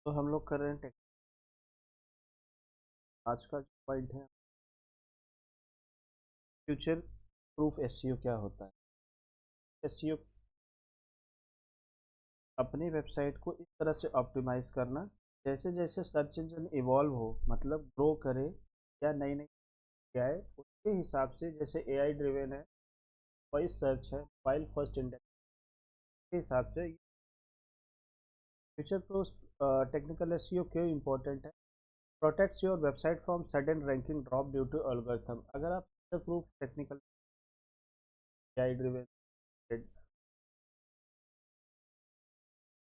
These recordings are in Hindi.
तो हम लोग कर रहे हैं आज का जो पॉइंट है फ्यूचर प्रूफ एसईओ क्या होता है। एसईओ अपनी वेबसाइट को इस तरह से ऑप्टिमाइज करना जैसे जैसे सर्च इंजन इवॉल्व हो, मतलब ग्रो करे या नई नई आए उसके हिसाब से, जैसे एआई ड्रिवेन है, वॉइस सर्च है, फाइल फर्स्ट इंडेक्स के हिसाब से फ्यूचर प्रूफ टेक्निकल एसईओ क्यों इंपॉर्टेंट है। Protects your website from sudden ranking drop due to algorithm. अगर आप future proof technical AI driven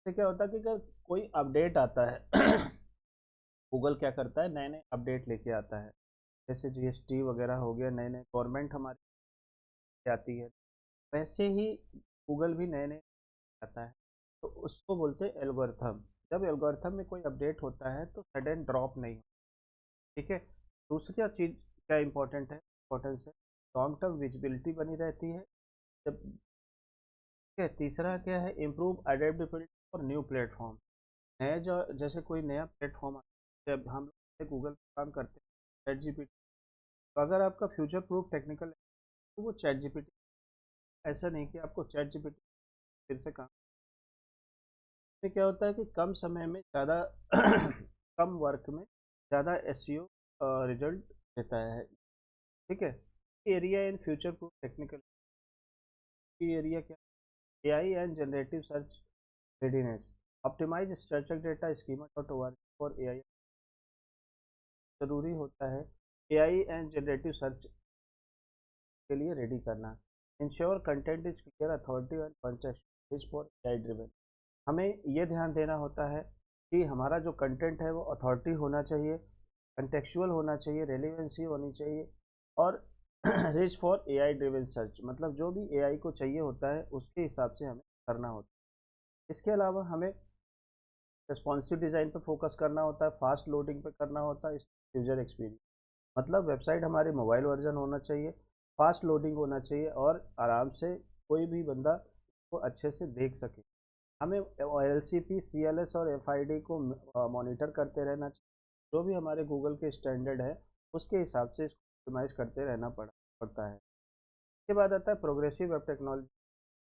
से क्या होता है कि अगर कोई अपडेट आता है गूगल क्या करता है, नए नए अपडेट लेके आता है। जैसे जीएसटी वगैरह हो गया, नए नए गवर्नमेंट हमारी आती है, वैसे ही गूगल भी नए नए आता है। तो उसको बोलते हैं एल्गोरिथम। जब एल्गोरिथम में कोई अपडेट होता है तो सडन ड्रॉप नहीं हो, ठीक है। दूसरी चीज़ क्या इंपॉर्टेंट है, इंपॉर्टेंस है, लॉन्ग टर्म विजिबिलिटी बनी रहती है। जब ठीक है, तीसरा क्या है, improve adaptability for new platform. नया जो जैसे कोई नया प्लेटफॉर्म आता है, जब हम लोग गूगल पे काम करते हैं, चैट जीपीटी, तो अगर आपका फ्यूचर प्रूफ टेक्निकल है तो वो चैट जीपीटी, ऐसा नहीं कि आपको चैट जीपीटी फिर से काम में क्या होता है कि कम समय में ज़्यादा कम वर्क में ज़्यादा एसईओ रिजल्ट देता है, ठीक है। Area in future proof technical की एरिया क्या, AI and generative search readiness, optimize structure data schema dot O R for AI. ज़रूरी होता है एआई एंड जनरेटिव सर्च के लिए रेडी करना। Ensure content is clear authority and context is for AI driven. हमें ये ध्यान देना होता है कि हमारा जो कंटेंट है वो अथॉरिटी होना चाहिए, कंटेक्चुअल होना चाहिए, रेलिवेंसी होनी चाहिए, और rich for AI driven search, मतलब जो भी एआई को चाहिए होता है उसके हिसाब से हमें करना होता है। इसके अलावा हमें रिस्पॉन्सिव डिज़ाइन पे फोकस करना होता है, फास्ट लोडिंग पे करना होता है, यूजर एक्सपीरियंस, मतलब वेबसाइट हमारी मोबाइल वर्जन होना चाहिए, फास्ट लोडिंग होना चाहिए और आराम से कोई भी बंदा को अच्छे से देख सके। हमें L C P, C L S और एफ आई डी को मॉनिटर करते रहना चाहिए। जो भी हमारे गूगल के स्टैंडर्ड है उसके हिसाब से इसको ऑप्टिमाइज करते रहना पड़ता है। इसके बाद आता है प्रोग्रेसिव वेब टेक्नोलॉजी।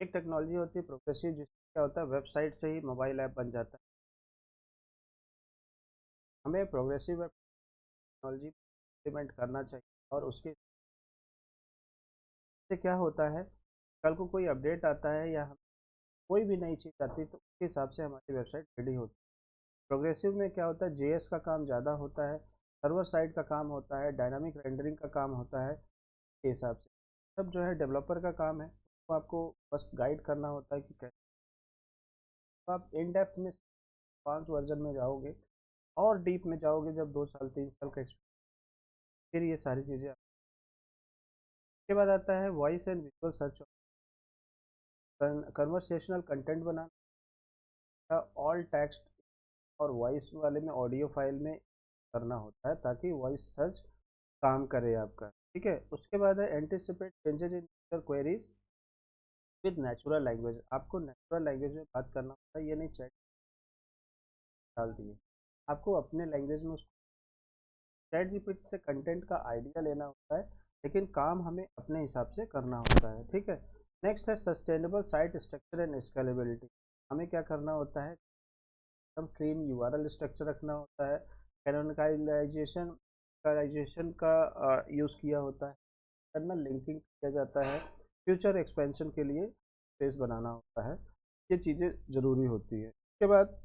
एक टेक्नोलॉजी होती है प्रोग्रेसिव, जिसमें क्या होता है वेबसाइट से ही मोबाइल ऐप बन जाता है। हमें प्रोग्रेसिव वेब टेक्नोलॉजी इम्प्लीमेंट करना चाहिए, और उसके से क्या होता है, कल को कोई अपडेट आता है या कोई भी नई चीज़ आती है तो उसके हिसाब से हमारी वेबसाइट रेडी होती है। प्रोग्रेसिव में क्या होता है, जेएस का काम ज़्यादा होता है, सर्वर साइड का काम होता है, डायनामिक रेंडरिंग का काम होता है, के हिसाब से सब जो है डेवलपर का काम है। तो आपको बस गाइड करना होता है कि कैसे। तो आप इन डेप्थ में 5 वर्जन में जाओगे और डीप में जाओगे जब 2 साल 3 साल का एक्सपीरियंस, फिर ये सारी चीज़ें। उसके बाद आता है voice and visual search, conversational content banana, all text और वॉइस वाले में ऑडियो फाइल में करना होता है ताकि वॉइस सर्च काम करे आपका, ठीक है। उसके बाद है anticipate changes in user queries with natural language. आपको नेचुरल लैंग्वेज में बात करना होता है, ये नहीं चैट डाल दिए, आपको अपने लैंग्वेज में उसको चैट जीपीटी से कंटेंट का आइडिया लेना होता है, लेकिन काम हमें अपने हिसाब से करना होता है, ठीक है। नेक्स्ट है sustainable site structure and scalability. हमें क्या करना होता है, एकदम क्लीन यूआरएल स्ट्रक्चर रखना होता है, कैनोनिकलाइजेशन का यूज़ किया होता है, एक्सटर्नल लिंकिंग किया जाता है, फ्यूचर एक्सपेंशन के लिए स्पेस बनाना होता है। ये चीज़ें ज़रूरी होती है। उसके बाद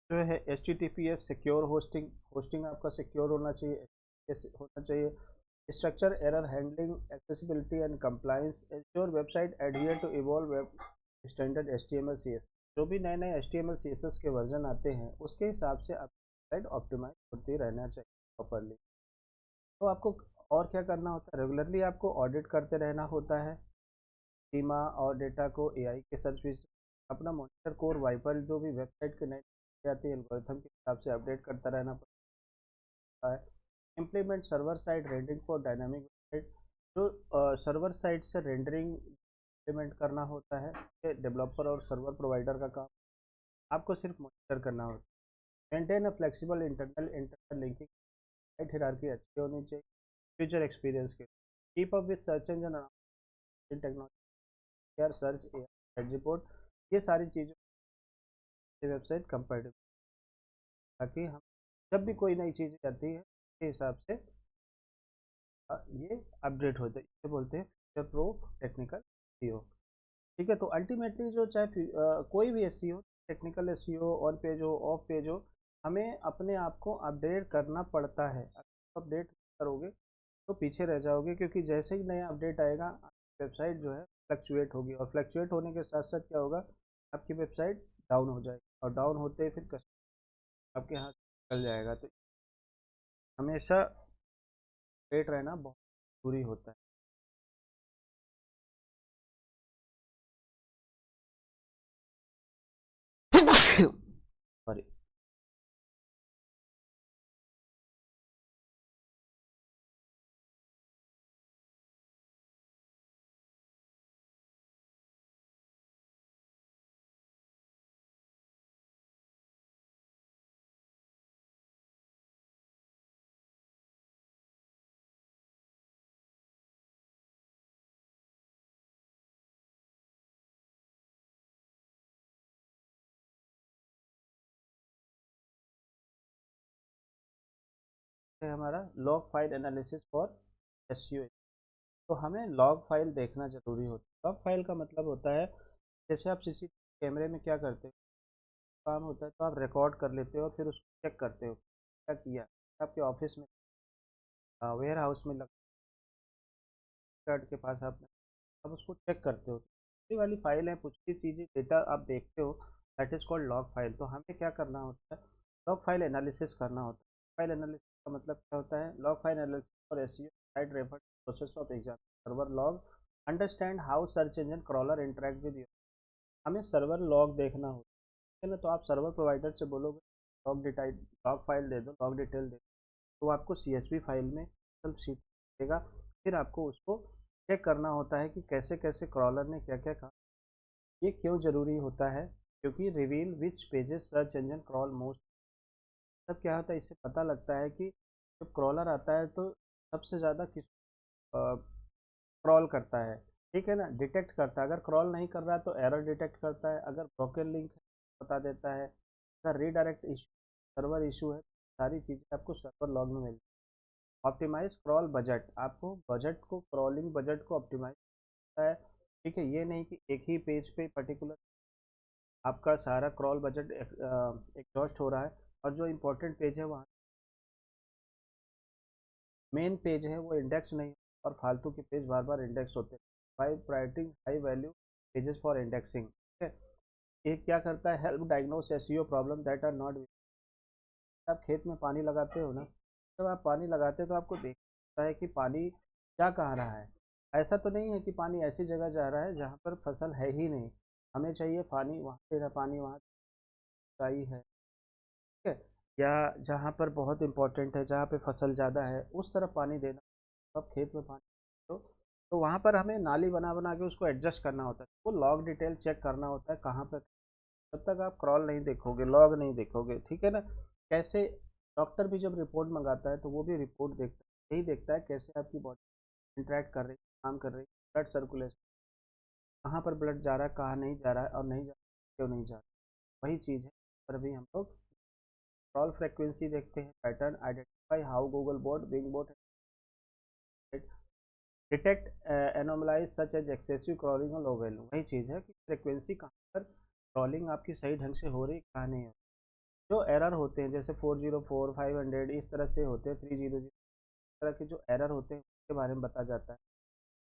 जो है H T T P S secure hosting, hosting आपका सिक्योर होना चाहिए, होना चाहिए। Structure error handling, accessibility and compliance, ensure website adhere to evolve web standard H T M L C S. जो भी नए नए H T M L C S S के वर्जन आते हैं उसके हिसाब से आप वेबसाइट ऑप्टिमाइज होती रहना चाहिए प्रॉपरली। तो आपको और क्या करना होता है, रेगुलरली आपको ऑडिट करते रहना होता है स्कीमा और डेटा को एआई के सर्विस, अपना मॉनिटर कोर वाइपर, जो भी वेबसाइट के नए आती है एल्गोरिथम के हिसाब से अपडेट करता रहना पड़ता है। Implement server side rendering for dynamic website, जो सर्वर साइड से रेंडरिंग इम्प्लीमेंट करना होता है, ये डेवलपर और सर्वर प्रोवाइडर का काम, आपको सिर्फ मॉनिटर करना होता है। Maintain a flexible internal linking, right hierarchy अच्छी होनी चाहिए फ्यूचर एक्सपीरियंस के। Keep up with search engine in technology, यार सर्च एज रिपोर्ट, ये सारी चीज़ें वेबसाइट कंपेटिबल, ताकि हम जब भी कोई नई चीज़ आती है उसके हिसाब से ये अपडेट होते हैं। इसे बोलते हैं फ्यूचर प्रूफ टेक्निकल एसईओ। ठीक है, तो अल्टीमेटली जो चाहे कोई भी SEO, technical SEO, on page हो ऑफ पेज हो, हमें अपने आप को अपडेट करना पड़ता है। अगर अपडेट करोगे तो पीछे रह जाओगे, क्योंकि जैसे ही नया अपडेट आएगा वेबसाइट जो है फ्लक्चुएट होगी, और फ्लक्चुएट होने के साथ साथ क्या होगा, आपकी वेबसाइट डाउन हो जाएगी, और डाउन होते ही फिर कस्टमर आपके हाथ निकल जाएगा। तो हमेशा अपडेट रहना बहुत जरूरी होता है। सॉरी। हमारा log file analysis for SEO. तो हमें लॉग फाइल देखना जरूरी होता है। लॉग फाइल का मतलब होता है, जैसे आप सीसी कैमरे में क्या करते हो, काम होता है तो आप रिकॉर्ड कर लेते हो और फिर उसको चेक करते हो क्या किया। आपके ऑफिस में, वेयर हाउस में लग कार्ड के पास आप उसको चेक करते हो, ये वाली फाइल है, कुछ भी चीज़ें डेटा आप देखते हो, that is called log file. तो हमें क्या करना होता है, लॉग फाइल एनालिसिस करना होता है। फाइल एनालिसिस का मतलब क्या होता है, log file analysis for SEO site refer process of exam server log, understand how search engine crawler interact with you. हमें सर्वर लॉग देखना होता है ना, तो आप सर्वर प्रोवाइडर से बोलोगे लॉग डिटेल, लॉग फाइल दे दो, लॉग डिटेल दे दो, तो आपको सीएसवी फाइल में सब शीट देगा। फिर आपको उसको चेक करना होता है कि कैसे कैसे क्रॉलर ने क्या क्या कहा। ये क्यों ज़रूरी होता है, क्योंकि reveal which pages search engine crawl most. तब क्या होता है, इससे पता लगता है कि जब क्रॉलर आता है तो सबसे ज़्यादा किस क्रॉल करता है। ठीक है ना, डिटेक्ट करता है। अगर क्रॉल नहीं कर रहा है तो एरर डिटेक्ट करता है, अगर ब्रोकन लिंक बता देता है, अगर रीडायरेक्ट इशू, सर्वर इशू है, सारी चीज़ें आपको सर्वर लॉग में मिलती है। ऑप्टिमाइज क्रॉल बजट, आपको बजट को, क्रॉलिंग बजट को ऑप्टिमाइज करता है। ठीक है, ये नहीं कि एक ही पेज पे पर्टिकुलर आपका सारा क्रॉल बजट एग्जॉस्ट हो रहा है, और जो इम्पोर्टेंट पेज है वहाँ मेन पेज है वो इंडेक्स नहीं, और फालतू के पेज बार बार इंडेक्स होते हैं। By priority high value pages for indexing. ठीक है, ये क्या करता है, help diagnose SEO problem that are not. आप खेत में पानी लगाते हो ना, जब आप पानी लगाते हो तो आपको देखता है कि पानी जा कहाँ रहा है। ऐसा तो नहीं है कि पानी ऐसी जगह जा रहा है जहाँ पर फसल है ही नहीं, हमें चाहिए पानी वहाँ से, पानी वहाँ चाहिए है। ठीक है, या जहाँ पर बहुत इंपॉर्टेंट है, जहाँ पे फसल ज़्यादा है उस तरफ पानी देना। अब खेत में पानी तो वहाँ पर हमें नाली बना बना के उसको एडजस्ट करना होता है, वो लॉग डिटेल चेक करना होता है कहाँ पर। जब तक आप क्रॉल नहीं देखोगे, लॉग नहीं देखोगे, ठीक है ना। कैसे डॉक्टर भी जब रिपोर्ट मंगाता है तो वो भी रिपोर्ट देखता है, यही देखता है कैसे आपकी बॉडी इंटरेक्ट कर रही है, काम कर रही है, ब्लड सर्कुलेशन कहाँ पर ब्लड जा रहा है, कहाँ नहीं जा रहा है, और नहीं जा रहा है क्यों नहीं जा रहा है, वही चीज़ है। पर भी हम लोग क्रॉल फ्रेक्वेंसी देखते हैं, pattern identify how Google bot Bing bot detect anomalies such as excessive crawling और लो वैल्यू। वही चीज़ है कि फ्रिक्वेंसी कहाँ पर क्रॉलिंग आपकी सही ढंग से हो रही, कहाँ नहीं हो। जो एरर होते हैं जैसे 404 500 इस तरह से होते हैं, 300 इस तरह के जो एरर होते हैं उसके बारे में बताया जाता है।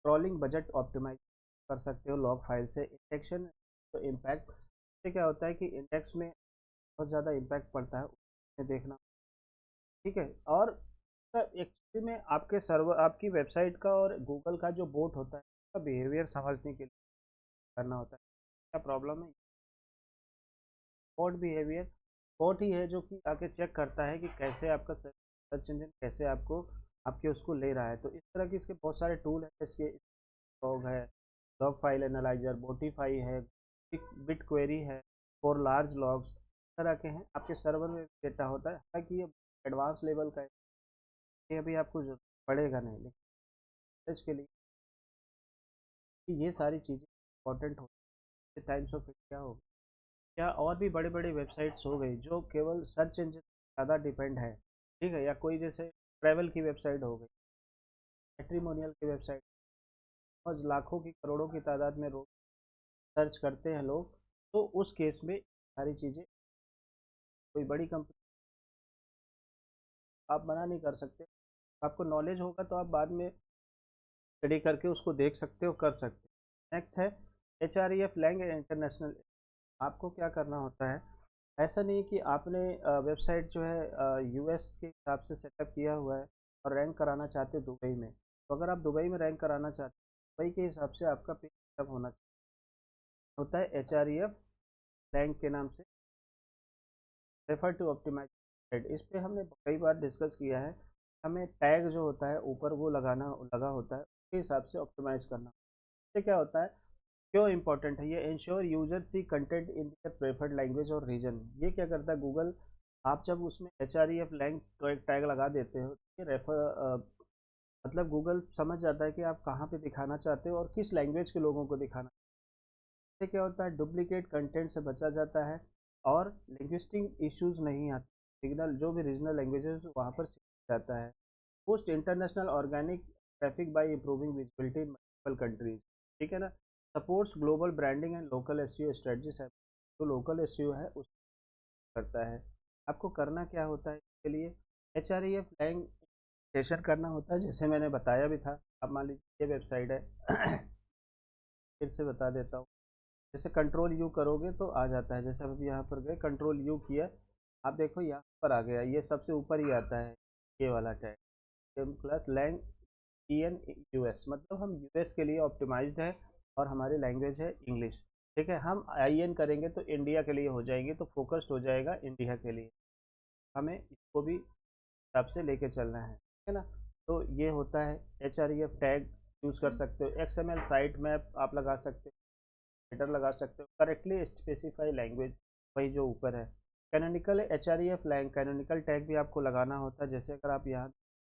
क्रॉलिंग बजट ऑप्टिमाइज कर सकते हो लॉग फाइल से। इंडेक्शन तो इम्पैक्ट से क्या होता है कि इंडेक्स में बहुत ज़्यादा इम्पैक्ट पड़ता है, उसमें देखना। ठीक है, और एक्चुअली में आपके सर्वर, आपकी वेबसाइट का और गूगल का जो बोट होता है उसका बिहेवियर समझने के लिए करना होता है, क्या प्रॉब्लम है। बोट बिहेवियर, बोट ही है जो कि आके चेक करता है कि कैसे आपका सर्च इंजन कैसे आपको, आपके उसको ले रहा है। तो इस तरह के इसके बहुत सारे टूल हैं, इसके लॉग है, लॉग फाइल एनालाइजर, बोटिफाई है, बिट क्वेरी है फॉर लार्ज लॉग्स, तरह के हैं, आपके सर्वर में डेटा होता है। हालांकि ये एडवांस लेवल का है, ये अभी आपको जरूरत पड़ेगा नहीं, लेकिन इसके लिए कि ये सारी चीज़ें इंपॉर्टेंट होती है। टाइम्स ऑफ इंडिया हो या और भी बड़े बड़े वेबसाइट्स हो गई जो केवल सर्च इंजन ज़्यादा डिपेंड है, ठीक है, या कोई जैसे ट्रैवल की वेबसाइट हो गई, मैट्रिमोनियल की वेबसाइट, और लाखों की करोड़ों की तादाद में रोज सर्च करते हैं लोग, तो उस केस में सारी चीज़ें कोई बड़ी कंपनी आप मना नहीं कर सकते। आपको नॉलेज होगा तो आप बाद में स्टडी करके उसको देख सकते हो, कर सकते हो। नेक्स्ट है HREF लैंग इंटरनेशनल। आपको क्या करना होता है, ऐसा नहीं कि आपने वेबसाइट जो है US के हिसाब से सेटअप किया हुआ है और रैंक कराना चाहते हो दुबई में, तो अगर आप दुबई में रैंक कराना चाहते हो दुबई के हिसाब से आपका पेज सेटअप होना चाहिए। होता है HREF रैंक के नाम से, रेफर टू ऑप्टिमाइज। इस पे हमने कई बार डिस्कस किया है। हमें टैग जो होता है ऊपर वो लगा होता है, उसके हिसाब से ऑप्टिमाइज करना। इससे क्या होता है, क्यों इंपॉर्टेंट है ये, ensure user see content in their preferred language और रीजन। ये क्या करता है गूगल, आप जब उसमें HREF लैंग टैग लगा देते हो, ये रेफर मतलब गूगल समझ जाता है कि आप कहाँ पे दिखाना चाहते हो और किस लैंग्वेज के लोगों को दिखाना। इससे क्या होता है, डुप्लीकेट कंटेंट से बचा जाता है और लिंग्विस्टिक इश्यूज नहीं आते। सिग्नल जो भी रीजनल लैंग्वेजेस वहाँ पर सीख जाता है। Post international organic traffic by improving visibility in multiple countries, ठीक है ना। Supports global branding and local SEO strategies है। जो लोकल एसईओ है उस करता है। आपको करना क्या होता है इसके लिए, HREF लैंग सेशन करना होता है, जैसे मैंने बताया भी था। अब मान लीजिए ये वेबसाइट है फिर से बता देता हूँ। जैसे कंट्रोल यू करोगे तो आ जाता है, जैसे अभी यहाँ पर गए कंट्रोल यू किया, आप देखो यहाँ पर आ गया, ये सबसे ऊपर ही आता है ये वाला tag plus lang EN US, मतलब हम US के लिए ऑप्टिमाइज्ड है और हमारी लैंग्वेज है इंग्लिश, ठीक है। हम IN करेंगे तो इंडिया के लिए हो जाएंगे, तो फोकस्ड हो जाएगा इंडिया के लिए। हमें इसको भी हिसाब से लेके चलना है ना। तो ये होता है HREF टैग यूज़ कर सकते हो। XML साइट मैप आप लगा सकते हो, हेडर लगा सकते हो, करेक्टली स्पेसिफाई लैंग्वेज वही जो ऊपर है। Canonical HREF lang canonical tag भी आपको लगाना होता है। जैसे अगर आप यहाँ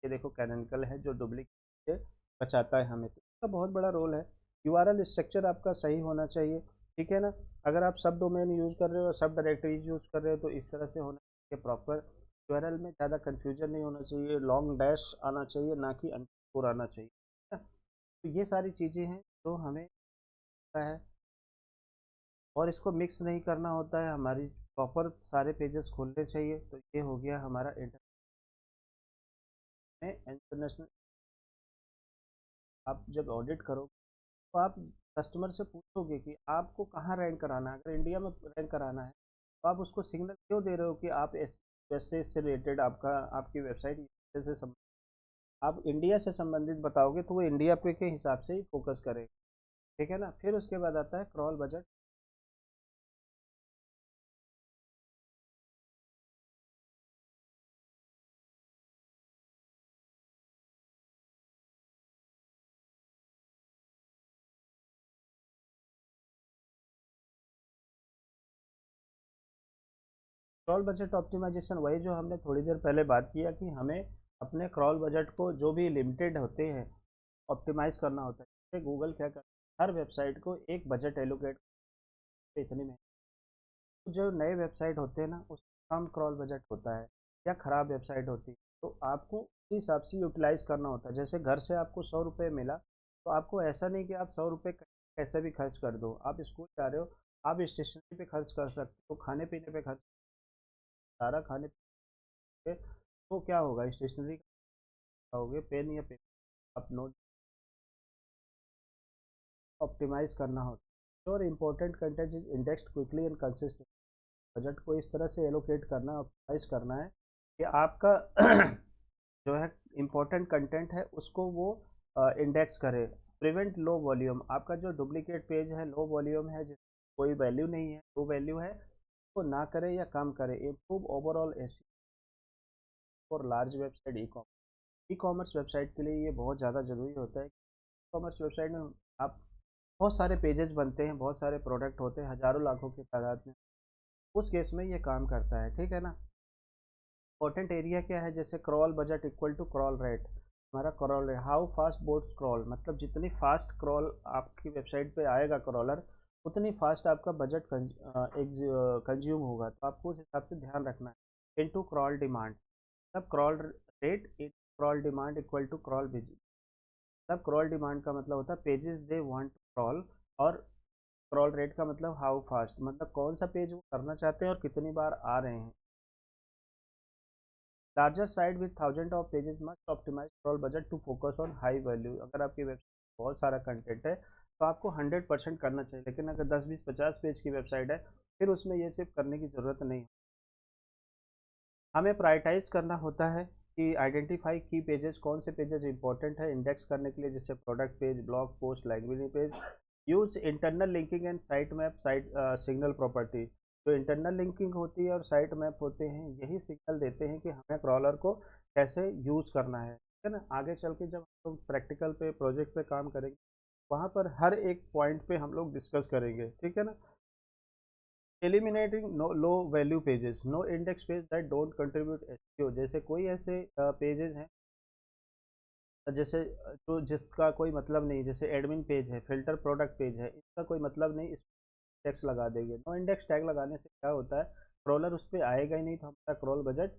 ये देखो कैनोनिकल है जो डुप्लीकेट से बचाता है हमें, तो इसका बहुत बड़ा रोल है। URL स्ट्रक्चर आपका सही होना चाहिए, ठीक है ना। अगर आप सब डोमेन यूज़ कर रहे हो, सब डायरेक्टरीज यूज़ कर रहे हो, तो इस तरह से होना चाहिए प्रॉपर। URL में ज़्यादा कन्फ्यूजन नहीं होना चाहिए, लॉन्ग डैश आना चाहिए, ना कि अंडरस्कोर आना चाहिए, है ना? तो ये सारी चीज़ें हैं जो हमें पता है, और इसको मिक्स नहीं करना होता है, हमारी प्रॉपर सारे पेजेस खोलने चाहिए। तो ये हो गया हमारा इंटरनेशनल। आप जब ऑडिट करो तो आप कस्टमर से पूछोगे कि आपको कहाँ रैंक कराना है। अगर इंडिया में रैंक कराना है तो आप उसको सिग्नल क्यों दे रहे हो कि आप ऐसे से रिलेटेड आपका आपकी वेबसाइट से आप इंडिया से संबंधित बताओगे तो वो इंडिया पे के हिसाब से ही फोकस करेगा, ठीक है ना। फिर उसके बाद आता है crawl budget. Crawl budget optimization वही जो हमने थोड़ी देर पहले बात किया कि हमें अपने क्रॉल बजट को जो भी लिमिटेड होते हैं ऑप्टिमाइज करना होता है। जैसे गूगल क्या करता है, हर वेबसाइट को एक बजट एलोकेट इतने में। तो जो नए वेबसाइट होते हैं ना उसका कम क्रॉल बजट होता है या ख़राब वेबसाइट होती है, तो आपको उसी हिसाब से यूटिलाइज़ करना होता है। जैसे घर से आपको 100 रुपये मिला, तो आपको ऐसा नहीं कि आप 100 रुपये कैसे भी खर्च कर दो। आप स्कूल जा रहे हो, आप स्टेशनरी पे खर्च कर सकते हो, खाने पीने पे खर्च, सारा खाने पे, तो क्या होगा स्टेशनरी खाओगे, पेन या पेन, आप नोट ऑप्टिमाइज करना होता है। और important content is indexed quickly and consistent. Budget को इस तरह से एलोकेट करना, ऑप्टिमाइज करना है कि आपका जो है इम्पोर्टेंट कंटेंट है उसको वो इंडेक्स करे। प्रिवेंट लो वॉल्यूम, आपका जो डुप्लीकेट पेज है लो वॉल्यूम है, जिस कोई वैल्यू नहीं है, लो वैल्यू है, तो ना करे या कम करे। Improve overall S for large website e commerce website के लिए ये बहुत ज़्यादा ज़रूरी होता है। ई कॉमर्स वेबसाइट में आप बहुत सारे पेजेस बनते हैं, बहुत सारे प्रोडक्ट होते हैं हज़ारों लाखों की तादाद में। उस केस में ये काम करता है, ठीक है ना। इंपॉर्टेंट एरिया क्या है, जैसे crawl budget equal to crawl rate. हमारा crawl rate, how fast bot crawl, मतलब जितनी फास्ट क्रॉल आपकी वेबसाइट पे आएगा क्रॉलर, उतनी फास्ट आपका बजट कंज्यूम होगा। तो आपको उस हिसाब से ध्यान रखना है। इनटू क्रॉल डिमांड, तब crawl rate in crawl demand equal to crawl visit. तब क्रॉल डिमांड का मतलब होता है pages they want to crawl, और क्रॉल रेट का मतलब हाउ फास्ट, मतलब कौन सा पेज वो करना चाहते हैं और कितनी बार आ रहे हैं। Larger site with thousand of pages must optimize crawl budget to focus on high value. अगर आपकी वेबसाइट बहुत सारा कंटेंट है तो आपको 100% करना चाहिए, लेकिन अगर 10 20 50 पेज की वेबसाइट है फिर उसमें ये सिर्फ करने की ज़रूरत नहीं। हमें प्रायोरिटाइज करना होता है कि आइडेंटिफाई की पेजेस, कौन से पेजेस इंपॉर्टेंट है इंडेक्स करने के लिए, जैसे product page, blog post, library page. Use internal linking and site map, site signal property. जो इंटरनल लिंकिंग होती है और साइट मैप होते हैं, यही सिग्नल देते हैं कि हमें क्रॉलर को कैसे यूज़ करना है, ठीक है ना। आगे चल के जब हम लोग प्रैक्टिकल पे प्रोजेक्ट पे काम करेंगे, वहाँ पर हर एक पॉइंट पे हम लोग डिस्कस करेंगे, ठीक है ना। Eliminating no low value pages, no index page that don't contribute SEO. जैसे कोई ऐसे पेजेस हैं, जैसे जो जिसका कोई मतलब नहीं, जैसे एडमिन पेज है, फिल्टर प्रोडक्ट पेज है, इसका कोई मतलब नहीं, इस टैक्स लगा देंगे। नो इंडेक्स टैग लगाने से क्या होता है, क्रॉलर उस पर आएगा ही नहीं, तो हमारा क्रॉल बजट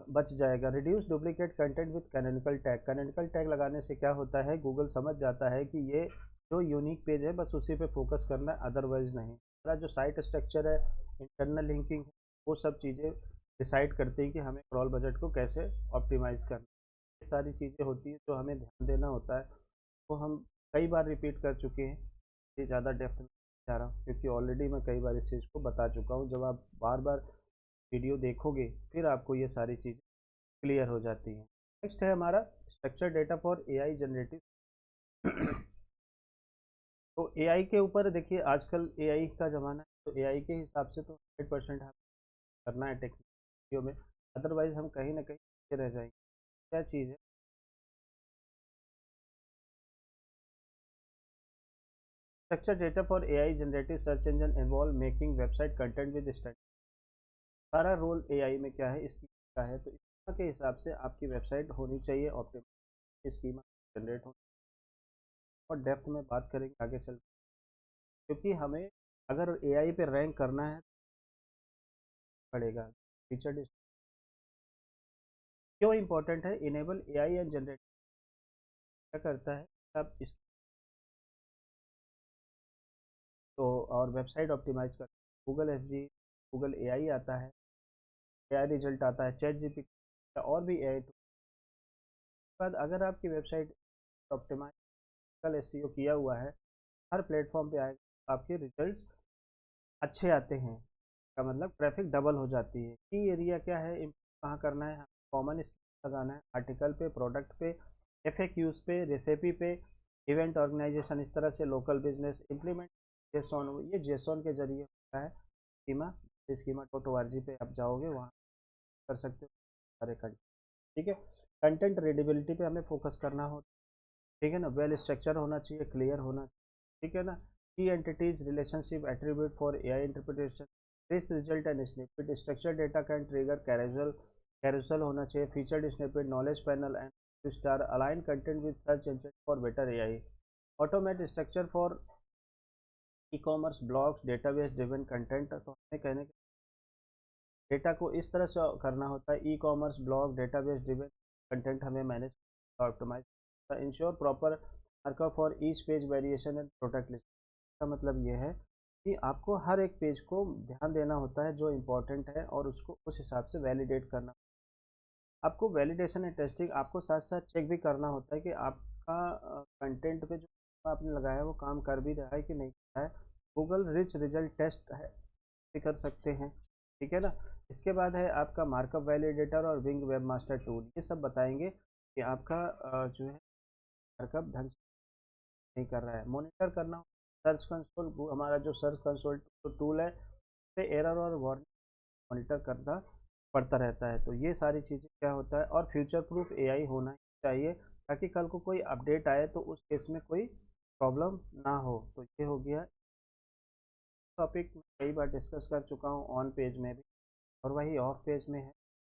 बच जाएगा। Reduce duplicate content with canonical tag, canonical tag लगाने से क्या होता है, गूगल समझ जाता है कि ये जो यूनिक पेज है बस उसी पे फोकस करना है, अदरवाइज नहीं। हमारा जो साइट स्ट्रक्चर है, इंटरनल लिंकिंग, वो सब चीज़ें डिसाइड करती हैं कि हमें क्रॉल बजट को कैसे ऑप्टिमाइज़ करना है। ये सारी चीज़ें होती हैं जो हमें ध्यान देना होता है। वो हम कई बार रिपीट कर चुके हैं, ये ज़्यादा डेप्थ में जा रहा हूँ क्योंकि ऑलरेडी मैं कई बार इस चीज़ को बता चुका हूँ। जब आप बार बार वीडियो देखोगे फिर आपको ये सारी चीज़ें क्लियर हो जाती हैं। नेक्स्ट है हमारा structure data for AI generative. तो एआई के ऊपर देखिए, आजकल एआई का ज़माना है, तो एआई के हिसाब से तो 100% हमें करना है टेक्नोलॉजियों में, अदरवाइज हम कहीं ना कहीं पीछे रह जाएंगे। क्या चीज़ है, structure data for AI generative search engine involve making website content with standard. सारा रोल एआई में क्या है, स्कीमा का है। तो स्कीमा के हिसाब से आपकी वेबसाइट होनी चाहिए ऑप्टिमाइज, स्कीमा जनरेट हो। और डेप्थ में बात करेंगे आगे चल, क्योंकि हमें अगर एआई पे रैंक करना है पड़ेगा। फीचर क्यों इंपॉर्टेंट है, इनेबल एआई एंड जनरेट क्या करता है, आप इस तो और वेबसाइट ऑप्टिमाइज कर, गूगल एसजी, गूगल एआई आता है, एआई रिजल्ट आता है, चैट जीपीटी और भी एआई। बाद अगर आपकी वेबसाइट ऑप्टिमाइज कल एसईओ किया हुआ है, हर प्लेटफॉर्म पे आएगा, आपके रिजल्ट्स अच्छे आते हैं, का मतलब ट्रैफिक डबल हो जाती है। की एरिया क्या है, कहाँ करना है, कॉमन लगाना है, आर्टिकल पे, प्रोडक्ट पे, एफएक्यूज पे, रेसिपी पे, इवेंट ऑर्गेनाइजेशन, इस तरह से लोकल बिजनेस इम्प्लीमेंट जेसॉन। ये जेसॉन के जरिए होता है स्कीमा। schema.org पे आप जाओगे, वहाँ कर सकते हो सारे कंटेंट, ठीक है। कंटेंट रीडेबिलिटी पे हमें फोकस करना हो, ठीक है ना। वेल स्ट्रक्चर होना चाहिए, क्लियर होना चाहिए, ठीक है ना। की entities relationship attribute for AI interpretation, this result and snippet, structure data can trigger carousel, carousel होना चाहिए, featured snippet, knowledge panel and star, align content with search engine for better AI, automate structure for ecommerce blogs, database driven content. तो हमें कहने डेटा को इस तरह से करना होता है, ecommerce blog database driven content हमें manage optimise, ensure proper markup for each page variation and product list. का मतलब ये है कि आपको हर एक पेज को ध्यान देना होता है जो इम्पोर्टेंट है, और उसको उस हिसाब से वैलिडेट करना। आपको वैलिडेशन एंड टेस्टिंग आपको साथ साथ चेक भी करना होता है कि आपका कंटेंट पे जो आपने लगाया है वो काम कर भी रहा है कि नहीं कर रहा है। गूगल रिच रिजल्ट टेस्ट है, भी कर सकते हैं, ठीक है ना। इसके बाद है आपका मार्कअप वैलिडेटर और विंग वेब मास्टर टूल, ये सब बताएंगे कि आपका जो है मार्कअप ढंग से नहीं कर रहा है। मॉनिटर करना, सर्च कंसोल, हमारा जो सर्च कंसोल टूल है पे एरर और वार्निंग मॉनिटर करना पड़ता रहता है। तो ये सारी चीज़ें क्या होता है, और फ्यूचर प्रूफ एआई होना चाहिए ताकि कल को कोई अपडेट आए तो उस केस में कोई प्रॉब्लम ना हो। तो ये हो गया टॉपिक कई बार डिस्कस कर चुका हूँ ऑन पेज में भी, और वही ऑफ पेज में है।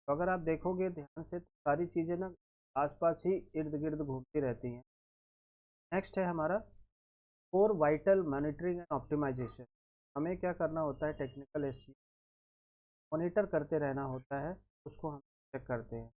तो अगर आप देखोगे ध्यान से तो सारी चीज़ें ना आसपास ही इर्द गिर्द घूमती रहती हैं। नेक्स्ट है हमारा core vital monitoring and optimization. हमें क्या करना होता है, टेक्निकल एसईओ मॉनिटर करते रहना होता है, उसको हम चेक करते हैं।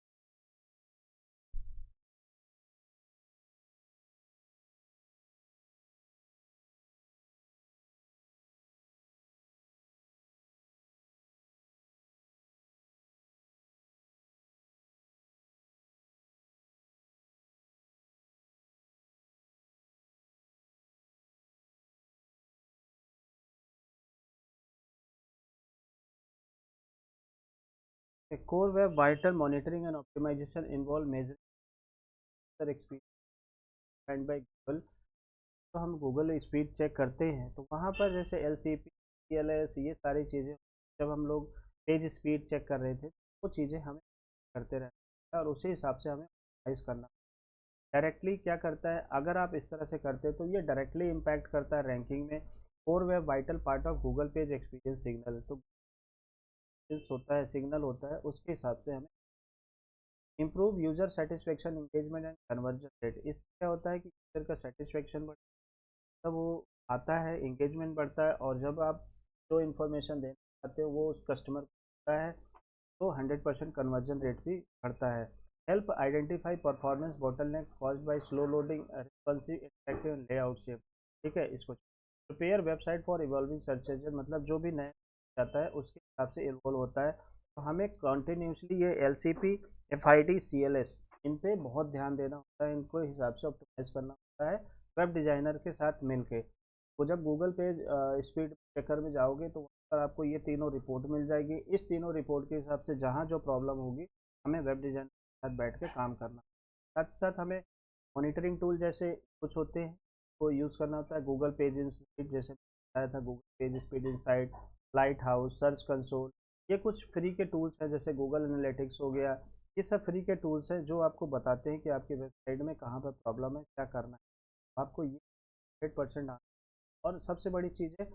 Core web vital monitoring and optimization involve measure experience and by Google. तो हम गूगल स्पीड चेक करते हैं तो वहाँ पर जैसे L C P, L S, ये सारी चीज़ें जब हम लोग पेज स्पीड चेक कर रहे थे वो चीज़ें हमें करते रहते हैं और उसी हिसाब से हमें ऑप्टिमाइज करना। डायरेक्टली क्या करता है, अगर आप इस तरह से करते हैं तो ये डायरेक्टली इम्पैक्ट करता है रैंकिंग में। Core web vital part of Google page experience signal, तो होता है सिग्नल होता है, उसके हिसाब से हमें improve user satisfaction engagement and conversion rate. इससे क्या होता है कि यूजर का सेटिस्फेक्शन तब वो आता है, इंगेजमेंट बढ़ता है, और जब आप जो इन्फॉर्मेशन देना चाहते हो वो उस कस्टमर को मिलता है तो 100% कन्वर्जन रेट भी बढ़ता है। Help identify performance bottleneck caused by slow loading responsive interactive layout shape. ठीक है, इसको prepare website for evolving search engine, मतलब जो भी नया जाता है उसके हिसाब से इवॉल्व होता है। तो हमें कॉन्टिन्यूसली ये L C P, F I D, C L S, इन पे बहुत ध्यान देना होता है, इनको हिसाब से ऑप्टिमाइज करना होता है वेब डिज़ाइनर के साथ मिलके। तो जब गूगल पेज स्पीड चेकर में जाओगे तो वहाँ पर आपको ये तीनों रिपोर्ट मिल जाएगी। इस तीनों रिपोर्ट के हिसाब से जहाँ जो प्रॉब्लम होगी हमें वेब डिज़ाइनर के साथ बैठ के काम करना। साथ साथ हमें मॉनिटरिंग टूल जैसे कुछ होते हैं को यूज़ करना होता है। गूगल पेज इंसाइट, जैसे बताया था, Google page speed insight, light house, search console, ये कुछ फ्री के टूल्स हैं, जैसे गूगल एनालिटिक्स हो गया। ये सब फ्री के टूल्स हैं जो आपको बताते हैं कि आपकी वेबसाइट में कहाँ पर प्रॉब्लम है, क्या करना है। आपको ये 100% आना, और सबसे बड़ी चीज़ है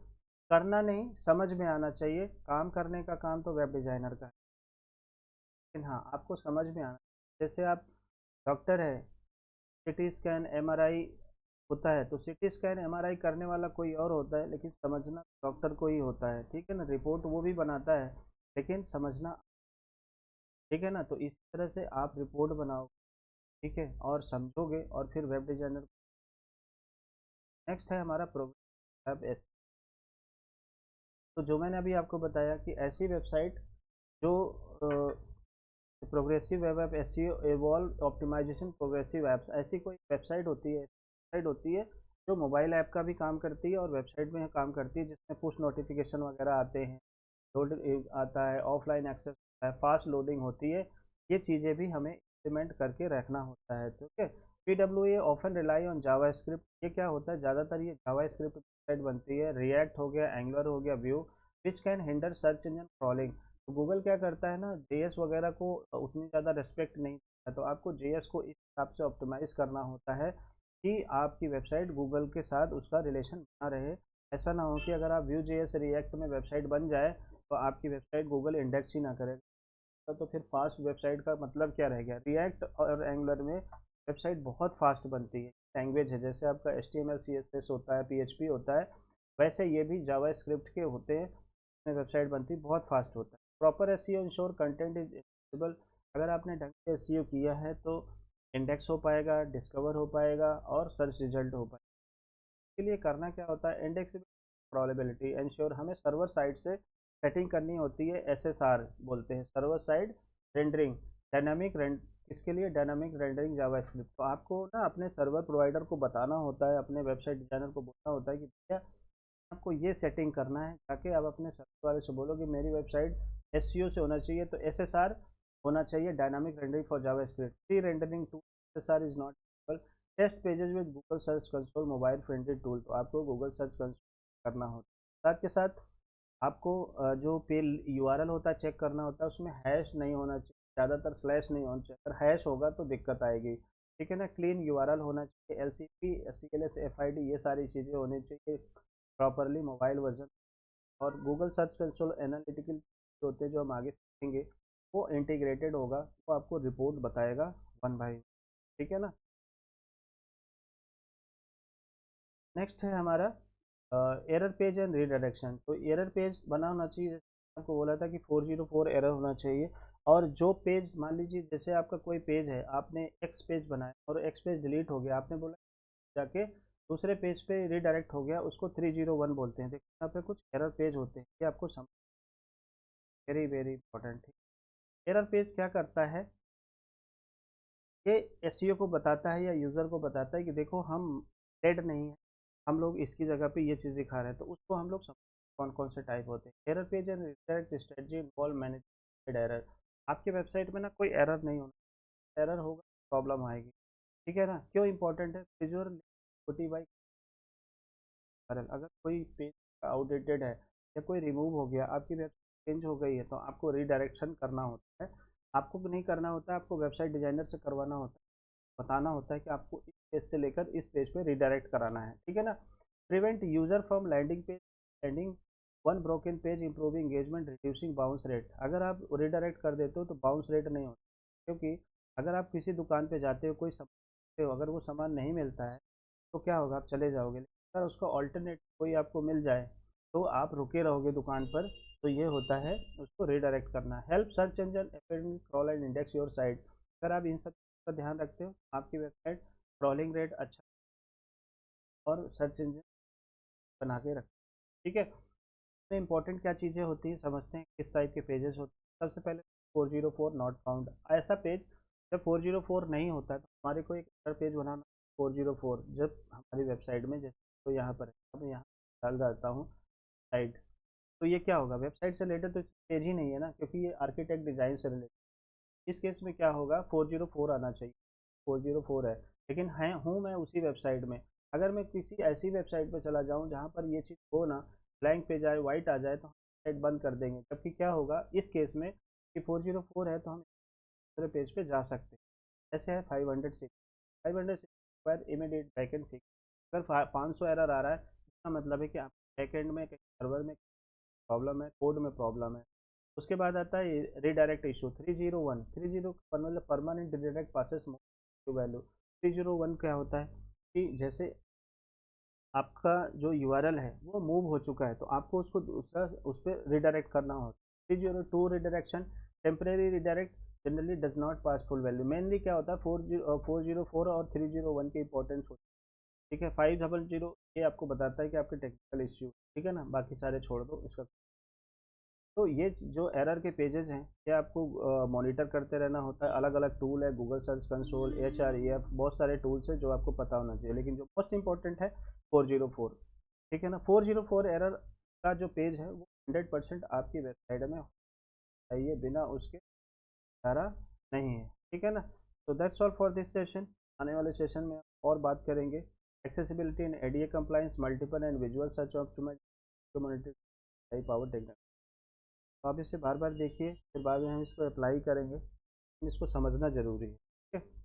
करना नहीं, समझ में आना चाहिए। काम करने का काम तो वेब डिज़ाइनर का है, लेकिन हाँ आपको समझ में आना। जैसे आप डॉक्टर है, सिटी स्कैन, एमआरआई होता है, तो सिटी स्कैन एमआरआई करने वाला कोई और होता है लेकिन समझना डॉक्टर को ही होता है। ठीक है ना, रिपोर्ट वो भी बनाता है लेकिन समझना, ठीक है ना। तो इस तरह से आप रिपोर्ट बनाओ, ठीक है, और समझोगे और फिर वेब डिज़ाइनर। नेक्स्ट है हमारा प्रोग्राम वेब एस। तो जो मैंने अभी आपको बताया कि ऐसी वेबसाइट जो progressive web app, S evolve optimization progressive apps, ऐसी कोई वेबसाइट होती है जो मोबाइल ऐप का भी काम करती है और वेबसाइट में काम करती है, जिसमें पुश नोटिफिकेशन वगैरह आते हैं, लोड आता है, ऑफलाइन एक्सेस होता है, फास्ट लोडिंग होती है। ये चीज़ें भी हमें इम्प्लीमेंट करके रखना होता है। ठीक है, P W A often rely on Java script. ये क्या होता है, ज़्यादातर ये जावा स्क्रिप्ट वेबसाइट बनती है। रिएक्ट हो गया, एंगुलर हो गया, view, which can hinder search engine crawling. तो गूगल क्या करता है ना, जेएस वगैरह को उतनी ज़्यादा रिस्पेक्ट नहीं देता, तो आपको जेएस को इस हिसाब से ऑप्टिमाइज़ करना होता है कि आपकी वेबसाइट गूगल के साथ उसका रिलेशन बना रहे। ऐसा ना हो कि अगर आप व्यू जेएस रिएक्ट में वेबसाइट बन जाए तो आपकी वेबसाइट गूगल इंडेक्स ही ना करे, तो फिर फास्ट वेबसाइट का मतलब क्या रह गया। रिएक्ट और एंगुलर में वेबसाइट बहुत फास्ट बनती है, लैंग्वेज है, जैसे आपका H T M L C S S होता है, पी एच पी होता है, वैसे ये भी जावा स्क्रिप्ट के होते हैं। इसमें वेबसाइट बनती बहुत फास्ट होता है। Proper S ensure content is accessible. अगर आपने ढंग से एस किया है तो इंडेक्स हो पाएगा, डिस्कवर हो पाएगा और सर्च रिजल्ट हो पाएगा। के लिए करना क्या होता है, इंडेक्सिबिलिटी, प्रोबेबिलिटी इंश्योर, हमें सर्वर साइड से सेटिंग करनी होती है। एसएसआर बोलते हैं, server side rendering, dynamic render, इसके लिए डायनामिक रेंडरिंग जावास्क्रिप्ट। तो आपको ना अपने सर्वर प्रोवाइडर को बताना होता है, अपने वेबसाइट डिजाइनर को बोलना होता है कि भैया आपको ये सेटिंग करना है, ताकि आप अपने सर्वर वाले से बोलो कि मेरी वेबसाइट एसईओ से होना चाहिए, तो एसएसआर होना चाहिए, dynamic rendering for JavaScript. Pre rendering to SSR is not test pages with Google search console mobile friendly tool. तो आपको गूगल सर्च कंसोल करना होता है। साथ के साथ आपको जो पेज यूआरएल होता है चेक करना होता है, उसमें हैश नहीं होना चाहिए, ज़्यादातर स्लैश नहीं होना चाहिए। अगर हैश होगा तो दिक्कत आएगी, ठीक है ना। क्लीन यूआरएल होना चाहिए, L C P, C L S, F I D, ये सारी चीज़ें होनी चाहिए प्रॉपरली। मोबाइल वर्जन और गूगल सर्च कंसोल एनालिटिकल होते हैं जो हम आगे सीखेंगे, वो इंटीग्रेटेड होगा, वो आपको रिपोर्ट बताएगा वन बाय। ठीक है ना। नेक्स्ट है हमारा एरर पेज एंड रीडायरेक्शन। तो एरर पेज बना होना चाहिए, जैसे आपको बोला था कि 404 एरर होना चाहिए। और जो पेज, मान लीजिए जैसे आपका कोई पेज है, आपने एक्स पेज बनाया और एक्स पेज डिलीट हो गया, आपने बोला जाके दूसरे पेज पे रीडायरेक्ट हो गया, उसको 301 बोलते हैं। देखिए यहाँ पे कुछ एरर पेज होते हैं, ये आपको समझ, वेरी वेरी इंपॉर्टेंट है। एरर पेज क्या करता है, ये एसईओ को बताता है या यूज़र को बताता है कि देखो हम डेड नहीं है, हम लोग इसकी जगह पे ये चीज़ दिखा रहे हैं। तो उसको हम लोग समझ कौन कौन से टाइप होते हैं। Error page and redirect strategy involve management error. आपके वेबसाइट में ना कोई एरर नहीं होना, एरर होगा प्रॉब्लम आएगी। ठीक है ना। क्यों इंपॉर्टेंट है, विजुअल बाई एरर। अगर कोई पेज आउटडेटेड है या कोई रिमूव हो गया, आपकी वेबसाइट चेंज हो गई है, तो आपको रीडायरेक्शन करना होता है। आपको नहीं करना होता है, आपको वेबसाइट डिजाइनर से करवाना होता है, बताना होता है कि आपको इस पेज से लेकर इस पेज पे रीडायरेक्ट कराना है। ठीक है ना। Prevent user from landing page landing one broken page, improving engagement, reducing bounce rate. अगर आप रीडायरेक्ट कर देते हो तो बाउंस रेट नहीं होता, क्योंकि अगर आप किसी दुकान पे जाते हो, कोई सामान हो, अगर वो सामान नहीं मिलता है तो क्या होगा, आप चले जाओगे। लेकिन अगर उसका ऑल्टरनेट कोई आपको मिल जाए तो आप रुके रहोगे दुकान पर। तो ये होता है, उसको रीडायरेक्ट करना। Help search engine crawl and index your site. अगर आप इन सब का ध्यान रखते हो, आपकी वेबसाइट क्रॉलिंग रेट अच्छा और सर्च इंजन बना के रखते हैं। ठीक है। इसमें इंपॉर्टेंट क्या चीज़ें होती हैं, समझते हैं किस टाइप के पेजेस होते हैं। सबसे पहले 404 नॉट फाउंड। ऐसा पेज जब 404 नहीं होता है तो हमारे को एक अदर पेज बनाना। 404 जब हमारी वेबसाइट में, जैसे तो यहाँ पर है, अब यहाँ डाल देता हूँ साइट, तो ये क्या होगा, वेबसाइट से रिलेटेड तो पेज ही नहीं है ना, क्योंकि ये आर्किटेक्ट डिजाइन से रिलेटेड। इस केस में क्या होगा, 404 आना चाहिए। 404 है, लेकिन है हूँ मैं उसी वेबसाइट में। अगर मैं किसी ऐसी वेबसाइट पे चला जाऊँ जहाँ पर ये चीज़ हो ना, ब्लैंक पे जाए, वाइट आ जाए, तो हम वेबसाइट बंद कर देंगे। जबकि क्या होगा इस केस में कि 404 है तो हम दूसरे पेज पे जा सकते हैं। ऐसे है 506। 506 बाद इमीडिएट बैकएंड फिक्स। अगर 500 एरर आ रहा है, इसका मतलब है कि आप बैकएंड में, सर्वर में प्रॉब्लम है, कोड में प्रॉब्लम है। उसके बाद आता है रीडायरेक्ट इशू 301। 301 मतलब permanent redirect passes to value. 301 क्या होता है कि जैसे आपका जो यूआरएल है वो मूव हो चुका है, तो आपको उसको दूसरा उस पर रिडायरेक्ट करना होता है। 302 redirection temporary redirect generally does not pass full value. Mainly क्या होता है, 404 और 301 के इंपॉर्टेंस होती है। ठीक है। 500 ये आपको बताता है कि आपके टेक्निकल इश्यू। ठीक है ना, बाकी सारे छोड़ दो इसका। तो ये जो एरर के पेजेस हैं, ये आपको मॉनिटर करते रहना होता है। अलग अलग टूल है, गूगल सर्च कंसोल, HREF, बहुत सारे टूल्स हैं जो आपको पता होना चाहिए। लेकिन जो मोस्ट इंपॉर्टेंट है 404। ठीक है ना। 404 एरर का जो पेज है वो 100% आपकी वेबसाइट में चाहिए, बिना उसके सारा नहीं है। ठीक है ना। तो that's all for this session. आने वाले सेशन में और बात करेंगे accessibility in ADA compliance, multiple and visual search optimization, power technique. तो आप इसे बार बार देखिए, फिर बाद में हम इसको अप्लाई करेंगे। इसको समझना ज़रूरी है। ठीक है।